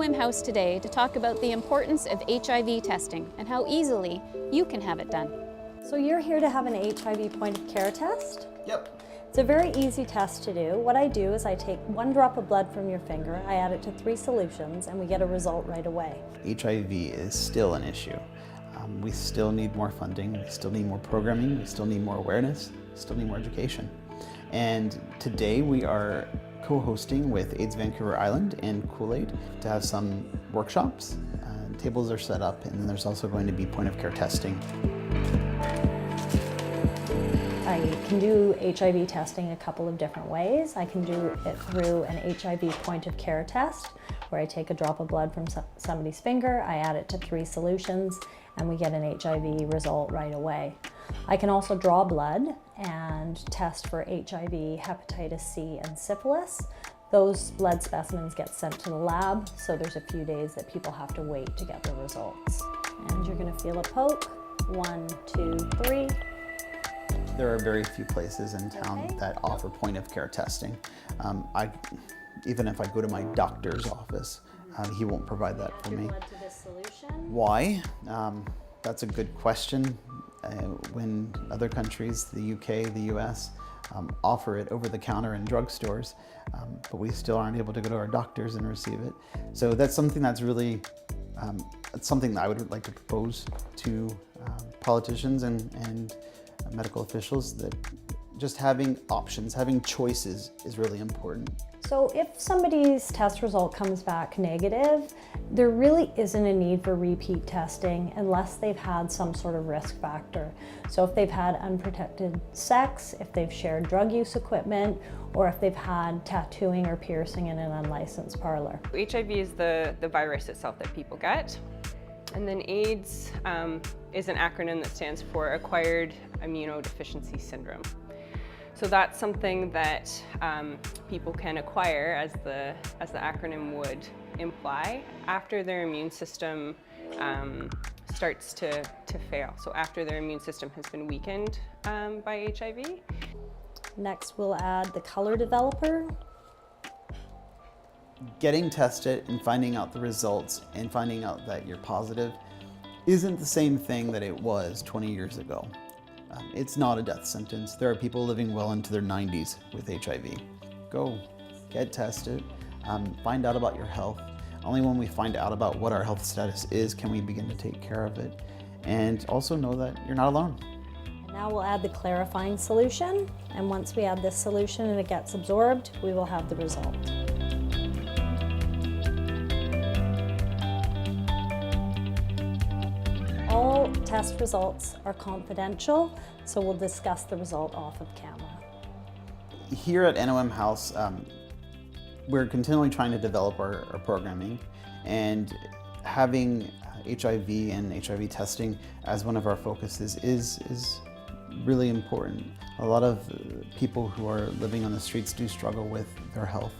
Anawim House today to talk about the importance of HIV testing and how easily you can have it done. So you're here to have an HIV point of care test? Yep. It's a very easy test to do. What I do is I take 1 drop of blood from your finger, I add it to 3 solutions, and we get a result right away. HIV is still an issue. We still need more funding, we still need more programming, we still need more awareness, we still need more education. And today we are co-hosting with AIDS Vancouver Island and Cool Aid to have some workshops. Tables are set up, and then there's also going to be point of care testing. I can do HIV testing a couple of different ways. I can do it through an HIV point of care test, where I take a drop of blood from somebody's finger, I add it to 3 solutions, and we get an HIV result right away. I can also draw blood and test for HIV, hepatitis C, and syphilis. Those blood specimens get sent to the lab, so there's a few days that people have to wait to get the results. And you're going to feel a poke. 1, 2, 3. There are very few places in town that offer point of care testing. Even if I go to my doctor's office, he won't provide that for me. Blood to this solution. Why? That's a good question. When other countries, the UK, the US, offer it over the counter in drugstores, but we still aren't able to go to our doctors and receive it. So that's something that's really, it's something that I would like to propose to politicians and medical officials, that just having options, having choices is really important. So if somebody's test result comes back negative, there really isn't a need for repeat testing unless they've had some sort of risk factor. So if they've had unprotected sex, if they've shared drug use equipment, or if they've had tattooing or piercing in an unlicensed parlor. HIV is the virus itself that people get. And then AIDS is an acronym that stands for Acquired Immunodeficiency Syndrome. So that's something that people can acquire, as the acronym would imply, after their immune system starts to fail. So after their immune system has been weakened by HIV. Next, we'll add the color developer. Getting tested and finding out the results and finding out that you're positive isn't the same thing that it was 20 years ago. It's not a death sentence. There are people living well into their 90s with HIV. Go, get tested, find out about your health. Only when we find out about what our health status is can we begin to take care of it. And also know that you're not alone. And now we'll add the clarifying solution. And once we add this solution and it gets absorbed, we will have the result. All test results are confidential, so we'll discuss the result off of camera. Here at Anawim House, we're continually trying to develop our programming, and having HIV and HIV testing as one of our focuses is really important. A lot of people who are living on the streets do struggle with their health.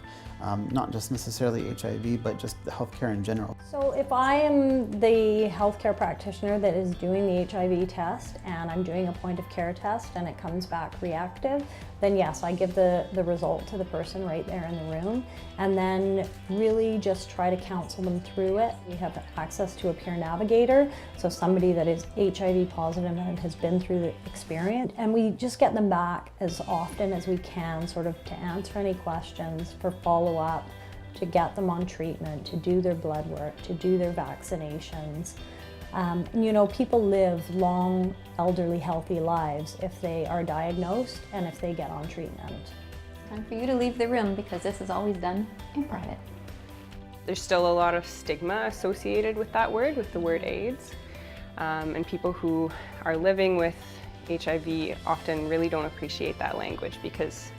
Not just necessarily HIV, but just the healthcare in general. So if I am the healthcare practitioner that is doing the HIV test and I'm doing a point of care test and it comes back reactive, then yes, I give the result to the person right there in the room, and then really just try to counsel them through it. We have access to a peer navigator, so somebody that is HIV positive and has been through the experience, and we just get them back as often as we can, sort of to answer any questions, for follow-up, to get them on treatment, to do their blood work, to do their vaccinations. People live long, elderly, healthy lives if they are diagnosed and if they get on treatment. Time for you to leave the room, because this is always done in private. There's still a lot of stigma associated with that word, with the word AIDS. And people who are living with HIV often really don't appreciate that language, because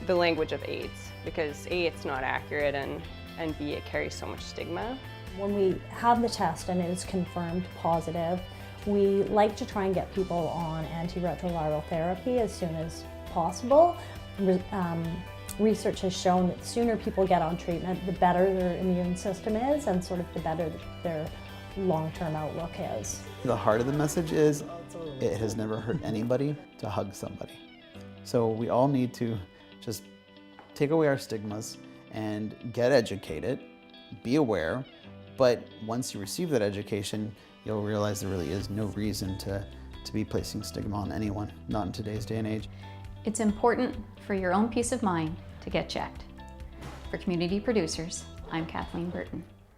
the language of AIDS, because A, it's not accurate, and B, it carries so much stigma. When we have the test and it is confirmed positive, we like to try and get people on antiretroviral therapy as soon as possible. Research has shown that the sooner people get on treatment, the better their immune system is, and sort of the better their long-term outlook is. The heart of the message is, it has never hurt anybody to hug somebody. So we all need to just take away our stigmas and get educated be aware, but once you receive that education, you'll realize there really is no reason to be placing stigma on anyone, not in today's day and age. It's important for your own peace of mind to get checked. For Community Producers, I'm Kathleen Burton.